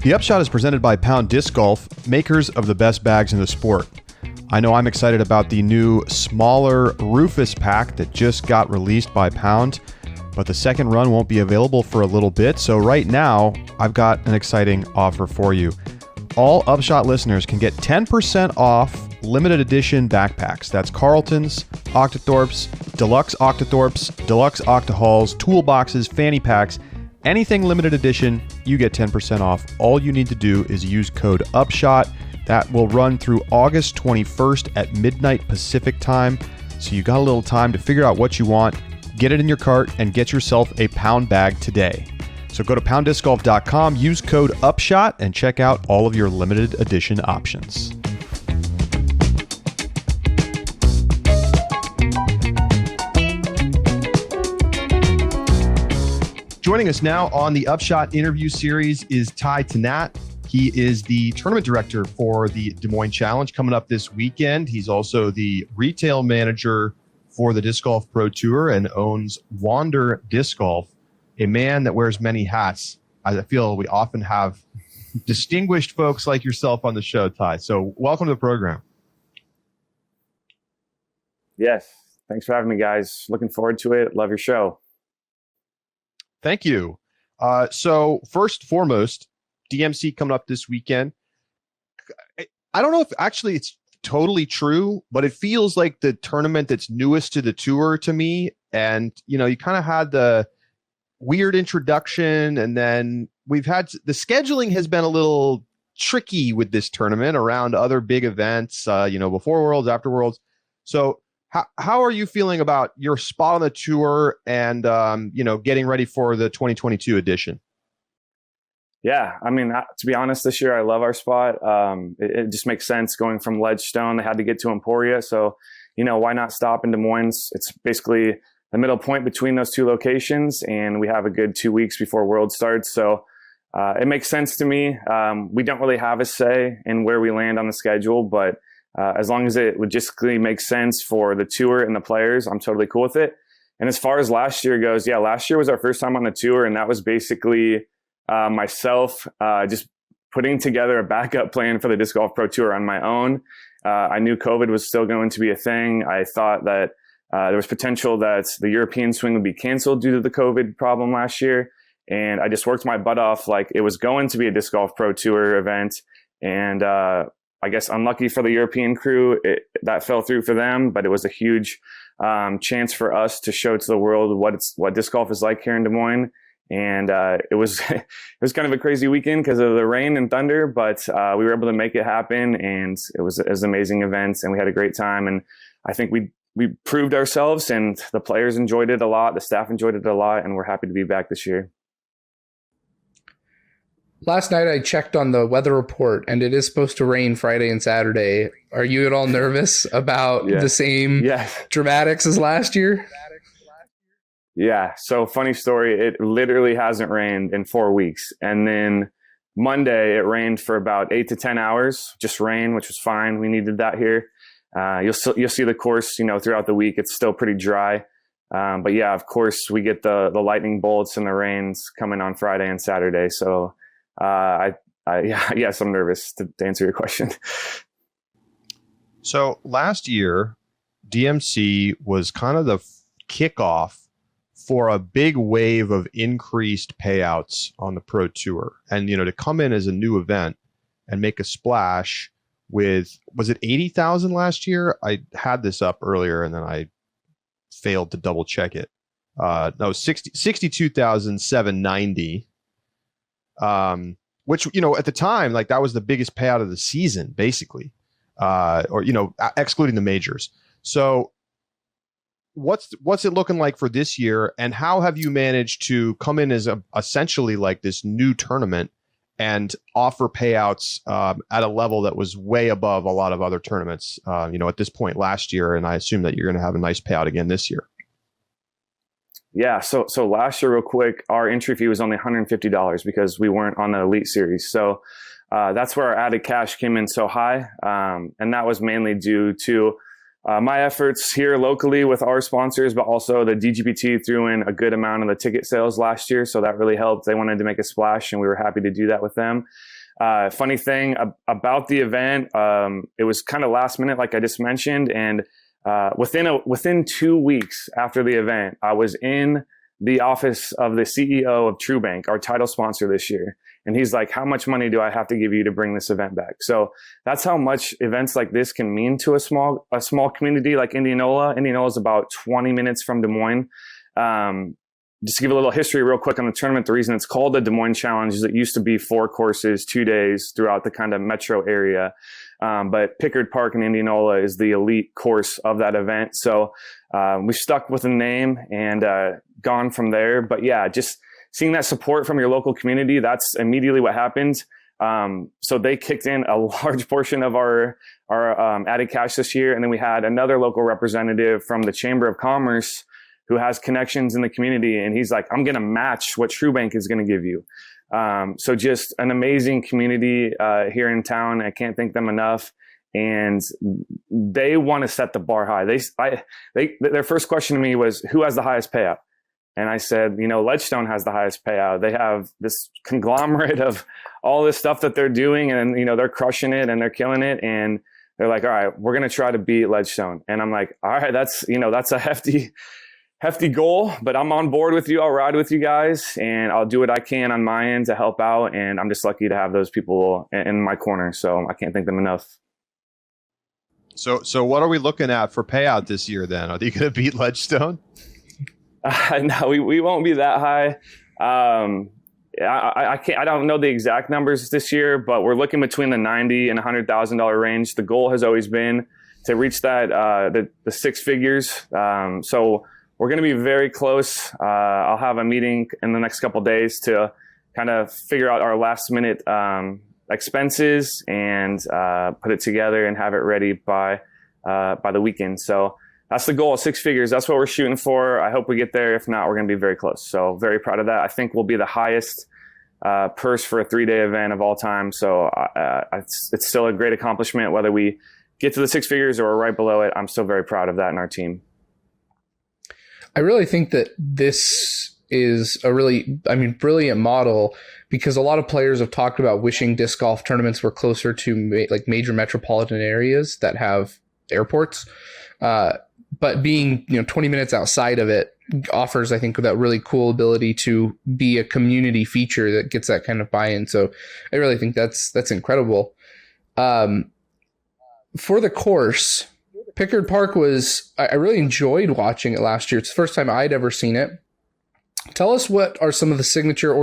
The Upshot is presented by Pound Disc Golf, makers of the best bags in the sport. I know I'm excited about the new, smaller Rufus pack that just got released by Pound, but the second run won't be available for a little bit, so right now, I've got an exciting offer for you. All Upshot listeners can get 10% off limited edition backpacks. That's Carlton's, Octothorpe's, Deluxe Octothorpe's, Deluxe Octahauls, toolboxes, fanny packs. Anything limited edition, you get 10% off. All you need to do is use code UPSHOT. That will run through August 21st at midnight Pacific time. So you got a little time to figure out what you want, get it in your cart, and get yourself a Pound bag today. So go to pounddiscgolf.com, use code UPSHOT, and check out all of your limited edition options. Joining us now on the Upshot interview series is Tannatt. He is the tournament director for the Des Moines Challenge coming up this weekend. He's also the retail manager for the Disc Golf Pro Tour and owns Wander Disc Golf, a man that wears many hats. I feel we often have distinguished folks like yourself on the show, Ty. So welcome to the program. Yes. Thanks for having me, guys. Looking forward to it. Love your show. Thank you. So first and foremost, DMC coming up this weekend. I don't know if actually it's totally true, but it feels like the tournament that's newest to the tour to me. And, you know, you kind of had the weird introduction, and then we've had the scheduling has been a little tricky with this tournament around other big events, before Worlds, after Worlds. So how are you feeling about your spot on the tour and, getting ready for the 2022 edition? Yeah, I mean, to be honest, this year I love our spot. It just makes sense going from Ledgestone. They had to get to Emporia. So, why not stop in Des Moines? It's basically the middle point between those two locations, and we have a good 2 weeks before World starts. So it makes sense to me. We don't really have a say in where we land on the schedule, but as long as it logistically makes sense for the tour and the players, I'm totally cool with it. And as far as last year goes, yeah, last year was our first time on the tour, and that was basically myself just putting together a backup plan for the Disc Golf Pro Tour on my own. I knew COVID was still going to be a thing. I thought that there was potential that the European swing would be canceled due to the COVID problem last year. And I just worked my butt off like it was going to be a Disc Golf Pro Tour event. And I guess unlucky for the European crew, that fell through for them, but it was a huge chance for us to show to the world what disc golf is like here in Des Moines. And it was kind of a crazy weekend because of the rain and thunder, but we were able to make it happen, and it was an amazing event, and we had a great time. And I think we proved ourselves, and the players enjoyed it a lot, the staff enjoyed it a lot, and we're happy to be back this year. Last night I checked on the weather report, and it is supposed to rain Friday and Saturday. Are you at all nervous about the same dramatics as last year? Yeah. So funny story. It literally hasn't rained in 4 weeks. And then Monday it rained for about 8 to 10 hours, just rain, which was fine. We needed that here. You'll see the course, throughout the week. It's still pretty dry. But yeah, of course we get the lightning bolts and the rains coming on Friday and Saturday. So yes, I'm nervous to answer your question. So last year, DMC was kind of the kickoff for a big wave of increased payouts on the Pro Tour. And, to come in as a new event and make a splash with, was it 80,000 last year? I had this up earlier and then I failed to double check it. No, 62,790. Which, at the time, like that was the biggest payout of the season, basically, excluding the majors. So what's it looking like for this year, and how have you managed to come in as essentially like this new tournament and offer payouts at a level that was way above a lot of other tournaments, at this point last year, and I assume that you're going to have a nice payout again this year? Yeah, so last year, real quick, our entry fee was only $150 because we weren't on the Elite Series. So that's where our added cash came in so high, and that was mainly due to my efforts here locally with our sponsors, but also the DGPT threw in a good amount of the ticket sales last year. So that really helped. They wanted to make a splash, and we were happy to do that with them. Funny thing about the event, it was kind of last minute, like I just mentioned, and within 2 weeks after the event, I was in the office of the CEO of TrueBank, our title sponsor this year. And he's like, how much money do I have to give you to bring this event back? So that's how much events like this can mean to a small community like Indianola. Indianola is about 20 minutes from Des Moines. Just to give a little history real quick on the tournament, the reason it's called the Des Moines Challenge is it used to be 4 courses, 2 days throughout the kind of metro area. But Pickard Park in Indianola is the elite course of that event. So we stuck with the name and gone from there. But yeah, just seeing that support from your local community, that's immediately what happened. So they kicked in a large portion of our added cash this year. And then we had another local representative from the Chamber of Commerce who has connections in the community. And he's like, I'm going to match what TrueBank is going to give you. So just an amazing community here in town. I can't thank them enough. And they want to set the bar high. Their first question to me was, who has the highest payout? And I said, Ledgestone has the highest payout. They have this conglomerate of all this stuff that they're doing, and they're crushing it and they're killing it. And they're like, all right, we're going to try to beat Ledgestone. And I'm like, all right, that's a hefty goal, but I'm on board with you. I'll ride with you guys, and I'll do what I can on my end to help out. And I'm just lucky to have those people in my corner. So I can't thank them enough. So what are we looking at for payout this year then? Are they going to beat Ledgestone? No, we won't be that high. I don't know the exact numbers this year, but we're looking between the $90,000 and $100,000 range. The goal has always been to reach that the 6 figures. So we're going to be very close. I'll have a meeting in the next couple of days to kind of figure out our last minute expenses and put it together and have it ready by the weekend. So that's the goal, 6 figures. That's what we're shooting for. I hope we get there. If not, we're going to be very close. So very proud of that. I think we'll be the highest purse for a 3-day event of all time. So it's still a great accomplishment. Whether we get to the 6 figures or we're right below it, I'm still very proud of that in our team. I really think that this is a really, brilliant model, because a lot of players have talked about wishing disc golf tournaments were closer to major metropolitan areas that have airports. But being 20 minutes outside of it offers, I think, that really cool ability to be a community feature that gets that kind of buy-in. So I really think that's incredible. For the course, Pickard Park I really enjoyed watching it last year. It's the first time I'd ever seen it. Tell us what are some of the signature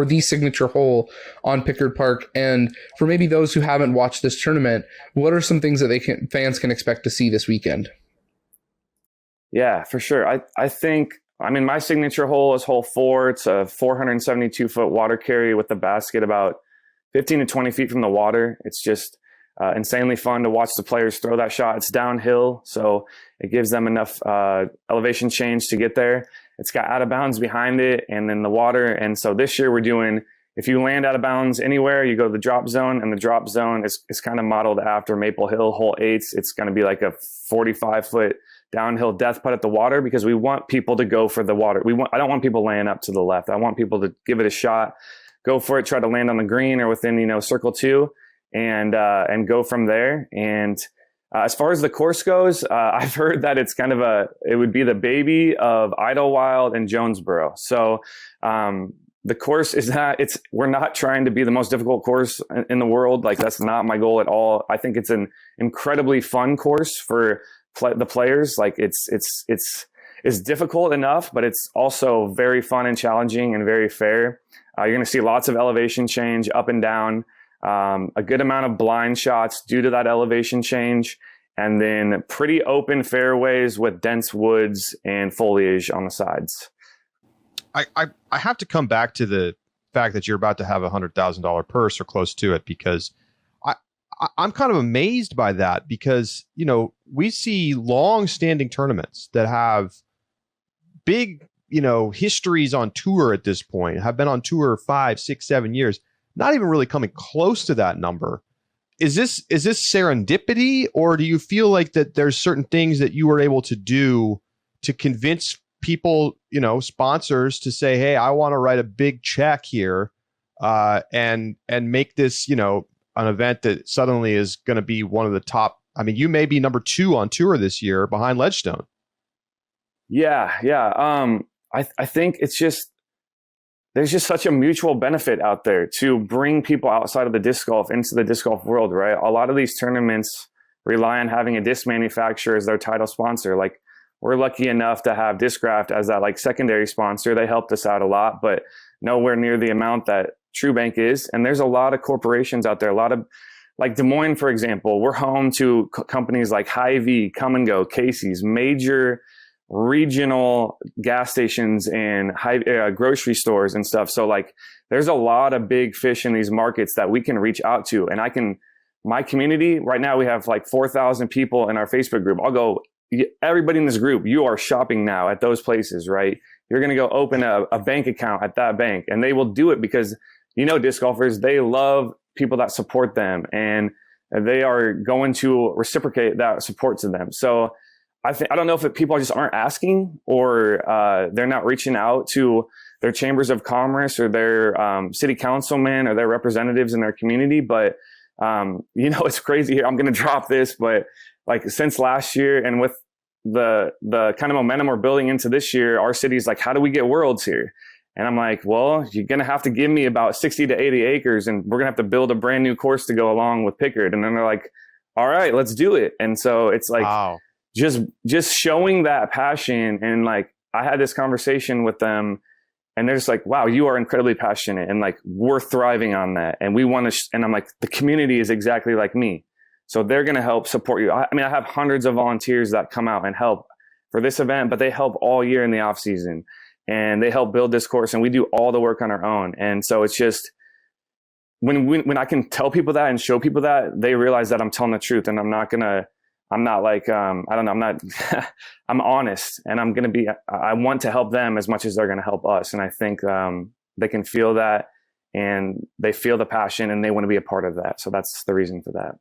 hole on Pickard Park, and for maybe those who haven't watched this tournament, what are some things that fans can expect to see this weekend? Yeah, for sure. I think my signature hole is hole 4. It's a 472-foot water carry with the basket about 15 to 20 feet from the water. It's just insanely fun to watch the players throw that shot. It's downhill, so it gives them enough elevation change to get there. It's got out of bounds behind it and then the water. And so this year we're doing, if you land out of bounds anywhere, you go to the drop zone, and the drop zone is kind of modeled after Maple Hill hole 8. It's going to be like a 45-foot downhill death putt at the water, because we want people to go for the water. I don't want people laying up to the left. I want people to give it a shot, go for it, try to land on the green or within, circle 2, and go from there. And as far as the course goes, I've heard that it's it would be the baby of Idlewild and Jonesboro. So the course is we're not trying to be the most difficult course in the world. Like, that's not my goal at all. I think it's an incredibly fun course for the players. Like, it's difficult enough, but it's also very fun and challenging and very fair. You're going to see lots of elevation change up and down. A good amount of blind shots due to that elevation change, and then pretty open fairways with dense woods and foliage on the sides. I have to come back to the fact that you're about to have $100,000 purse or close to it, because I'm kind of amazed by that, because, we see long-standing tournaments that have big, histories on tour at this point, have been on tour 5, 6, 7 years, not even really coming close to that number. Is this serendipity, or do you feel like that there's certain things that you were able to do to convince people, sponsors, to say, hey, I want to write a big check here, and make this, an event that suddenly is going to be one of the top. I mean, you may be number 2 on tour this year behind Ledgestone. Yeah. I think there's just such a mutual benefit out there to bring people outside of the disc golf into the disc golf world, right? A lot of these tournaments rely on having a disc manufacturer as their title sponsor. Like, we're lucky enough to have Discraft as that like secondary sponsor. They helped us out a lot, but nowhere near the amount that TrueBank is. And there's a lot of corporations out there, a lot of, like Des Moines, for example, we're home to companies like Hy-Vee, Come and Go, Casey's, major regional gas stations and grocery stores and stuff. So like, there's a lot of big fish in these markets that we can reach out to. And my community right now, we have like 4,000 people in our Facebook group. I'll go, everybody in this group, you are shopping now at those places, right? You're going to go open a bank account at that bank, and they will do it because, disc golfers, they love people that support them, and they are going to reciprocate that support to them. So I don't know if people just aren't asking, or they're not reaching out to their chambers of commerce or their city councilmen or their representatives in their community. But, it's crazy here. I'm going to drop this, but like since last year, and with the kind of momentum we're building into this year, our city's like, how do we get worlds here? And I'm like, well, you're going to have to give me about 60 to 80 acres, and we're going to have to build a brand new course to go along with Pickard. And then they're like, all right, let's do it. And so it's like, wow. Just showing that passion. And like, I had this conversation with them, and they're just like, wow, you are incredibly passionate, and like, we're thriving on that. And we want to, and I'm like, the community is exactly like me. So they're going to help support you. I mean, I have hundreds of volunteers that come out and help for this event, but they help all year in the off season, and they help build this course, and we do all the work on our own. And so it's just, when I can tell people that and show people that, they realize that I'm telling the truth, and I'm not like, I'm honest, and I want to help them as much as they're going to help us. And I think they can feel that, and they feel the passion, and they want to be a part of that. So that's the reason for that.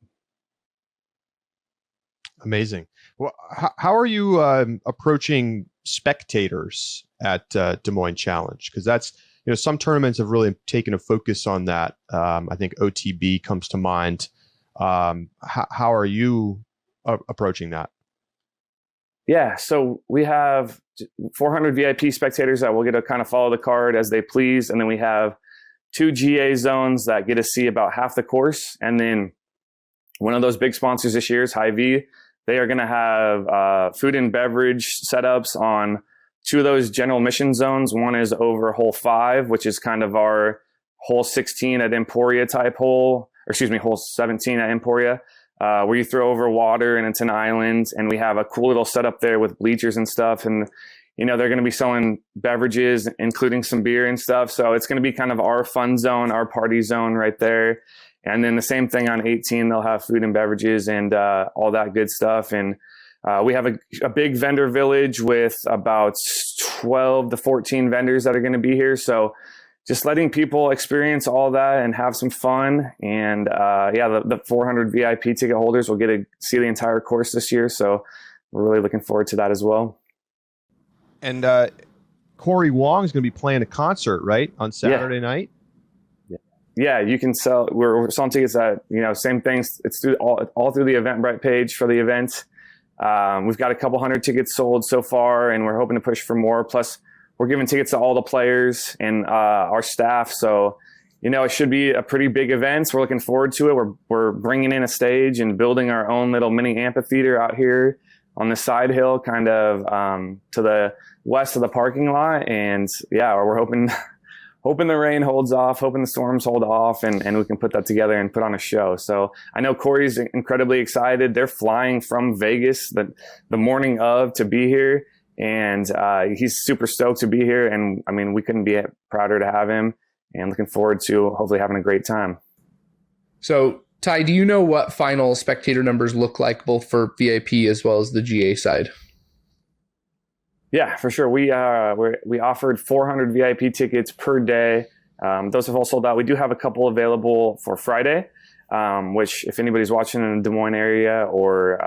Amazing. Well, how are you approaching spectators at Des Moines Challenge? Because that's, some tournaments have really taken a focus on that. I think OTB comes to mind. How are you approaching that? Yeah, so we have 400 VIP spectators that will get to kind of follow the card as they please. And then we have 2 GA zones that get to see about half the course. And then one of those big sponsors this year is Hy-Vee. They are going to have food and beverage setups on 2 of those general mission zones. One is over hole 5, which is kind of our hole 16 at Emporia type hole, hole 17 at Emporia, where you throw over water and it's an island. And we have a cool little setup there with bleachers and stuff. And, they're going to be selling beverages, including some beer and stuff. So it's going to be kind of our fun zone, our party zone right there. And then the same thing on 18, they'll have food and beverages and all that good stuff. And we have a big vendor village with about 12 to 14 vendors that are going to be here. So just letting people experience all that and have some fun. And the 400 VIP ticket holders will get to see the entire course this year. So we're really looking forward to that as well. And Corey Wong is going to be playing a concert, right, on Saturday night? Yeah, you can sell. We're selling tickets at, same things. It's through all through the Eventbrite page for the event. We've got a couple hundred tickets sold so far, and we're hoping to push for more. Plus, we're giving tickets to all the players and our staff. So, it should be a pretty big event. So we're looking forward to it. We're bringing in a stage and building our own little mini amphitheater out here on the side hill, kind of to the west of the parking lot. And yeah, we're hoping the rain holds off, hoping the storms hold off, and we can put that together and put on a show. So I know Corey's incredibly excited. They're flying from Vegas the morning of to be here, and he's super stoked to be here. And I mean, we couldn't be prouder to have him, and looking forward to hopefully having a great time. So Ty, do you know what final spectator numbers look like, both for VIP as well as the GA side? Yeah, for sure. We offered 400 VIP tickets per day. Those have all sold out. We do have a couple available for Friday, which if anybody's watching in the Des Moines area or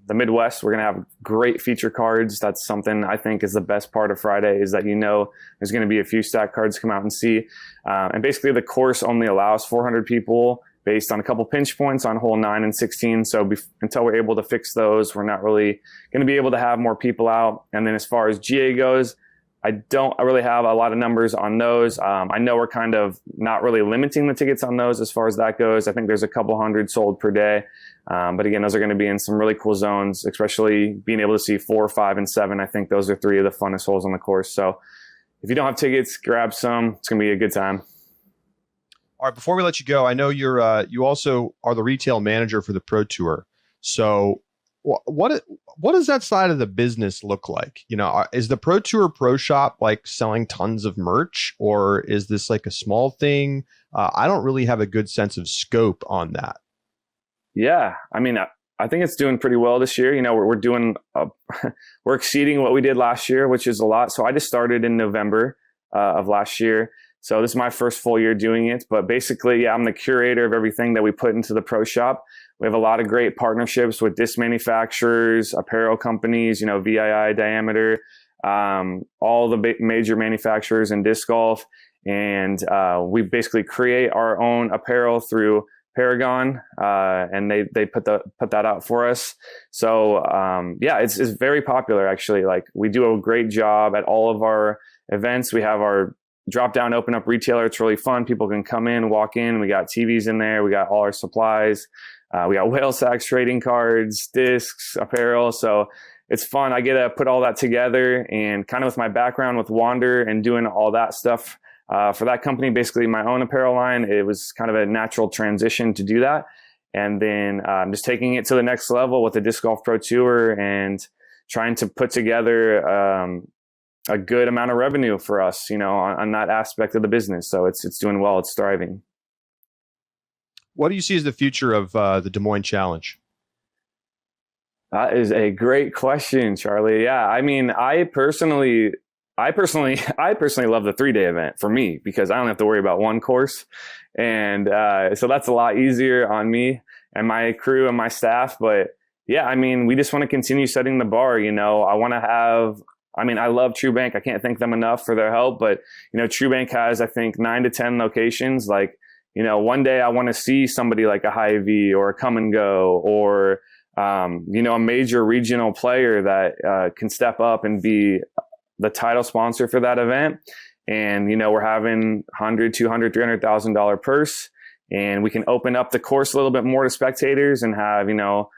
the Midwest, we're going to have great feature cards. That's something I think is the best part of Friday, is that there's going to be a few stack cards come out and see. And basically the course only allows 400 people, based on a couple pinch points on hole 9 and 16. So until we're able to fix those, we're not really going to be able to have more people out. And then as far as GA goes, I really have a lot of numbers on those. I know we're kind of not really limiting the tickets on those as far as that goes. I think there's a couple hundred sold per day. But again, those are going to be in some really cool zones, especially being able to see 4, 5, and 7. I think those are 3 of the funnest holes on the course. So if you don't have tickets, grab some. It's going to be a good time. All right, before we let you go, I know you also are the retail manager for the Pro Tour. So what does that side of the business look like? You know, is the Pro Tour Pro Shop like selling tons of merch, or is this like a small thing? I don't really have a good sense of scope on that. Yeah, I mean, I think it's doing pretty well this year. You know, we're doing we're exceeding what we did last year, which is a lot. So I just started in November of last year. So this is my first full year doing it. But basically, yeah, I'm the curator of everything that we put into the Pro Shop. We have a lot of great partnerships with disc manufacturers, apparel companies, you know, VII, Diameter, all the major manufacturers in disc golf. And we basically create our own apparel through Paragon, and they put that out for us. So yeah, it's very popular actually. Like, we do a great job at all of our events. We have our drop down, open up retailer. It's really fun. People can come in, walk in. We got TVs in there. We got all our supplies. We got whale sacks, trading cards, discs, apparel. So it's fun. I get to put all that together, and kind of with my background with Wander and doing all that stuff for that company, basically my own apparel line, it was kind of a natural transition to do that. And then just taking it to the next level with the Disc Golf Pro Tour and trying to put together a good amount of revenue for us, you know, on that aspect of the business. So it's doing well. It's thriving. What do you see as the future of the Des Moines Challenge? That is a great question, Charlie. Yeah, I mean, I personally love the 3-day event for me, because I don't have to worry about one course. And so that's a lot easier on me and my crew and my staff. But yeah, I mean, we just want to continue setting the bar. You know, I love TrueBank. I can't thank them enough for their help. But, you know, TrueBank has, I think, 9 to 10 locations. Like, you know, one day I want to see somebody like a Hy-Vee or a Come and Go, or, you know, a major regional player that can step up and be the title sponsor for that event. And, you know, we're having $100,000, $200,000, $300,000 purse, and we can open up the course a little bit more to spectators and have, you know,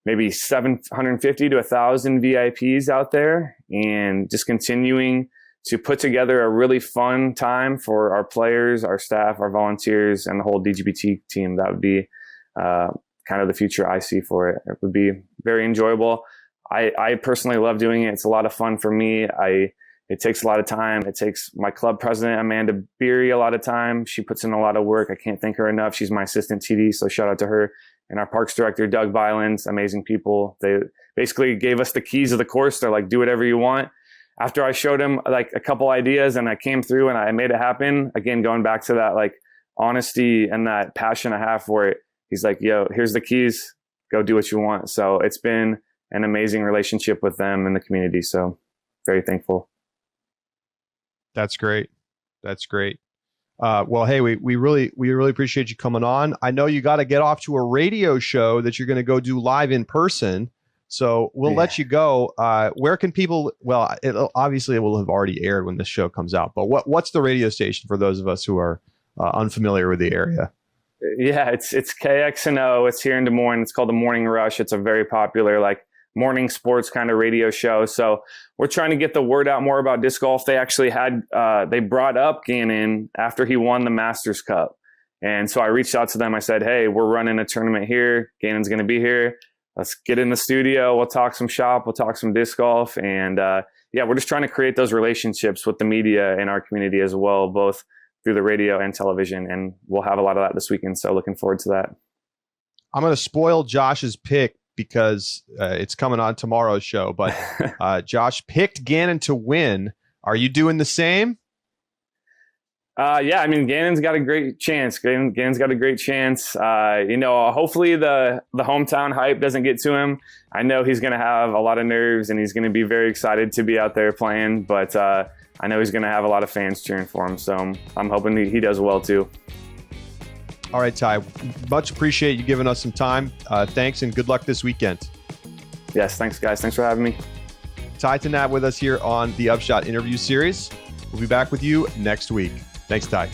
maybe 750 to 1,000 VIPs out there, and just continuing to put together a really fun time for our players, our staff, our volunteers, and the whole DGPT team. That would be kind of the future I see for it. It would be very enjoyable. I personally love doing it. It's a lot of fun for me. It takes a lot of time. It takes my club president, Amanda Beery, a lot of time. She puts in a lot of work. I can't thank her enough. She's my assistant TD, so shout out to her. And our parks director, Doug Bylands, amazing people. They basically gave us the keys of the course. They're like, do whatever you want. After I showed him like a couple ideas and I came through and I made it happen, again, going back to that like honesty and that passion I have for it, he's like, yo, here's the keys, go do what you want. So it's been an amazing relationship with them and the community. So very thankful. That's great. That's great. Well, hey, we really appreciate you coming on. I know you got to get off to a radio show that you're going to go do live in person. So we'll let you go. Where can people, well, obviously it will have already aired when this show comes out, but what's the radio station for those of us who are unfamiliar with the area? Yeah, it's KXNO. It's here in Des Moines. It's called The Morning Rush. It's a very popular, like, morning sports kind of radio show. So we're trying to get the word out more about disc golf. They actually had, they brought up Gannon after he won the Masters Cup. And so I reached out to them. I said, hey, we're running a tournament here. Gannon's going to be here. Let's get in the studio. We'll talk some shop. We'll talk some disc golf. And yeah, we're just trying to create those relationships with the media in our community as well, both through the radio and television. And we'll have a lot of that this weekend. So looking forward to that. I'm going to spoil Josh's pick because it's coming on tomorrow's show. But Josh picked Gannon to win. Are you doing the same? Yeah, I mean, Gannon's got a great chance. Gannon's got a great chance. You know, hopefully the hometown hype doesn't get to him. I know he's going to have a lot of nerves and he's going to be very excited to be out there playing. But I know he's going to have a lot of fans cheering for him. So I'm hoping he does well too. All right, Ty. Much appreciate you giving us some time. Thanks and good luck this weekend. Yes, thanks, guys. Thanks for having me. Ty Tannatt with us here on the Upshot interview series. We'll be back with you next week. Thanks, Ty.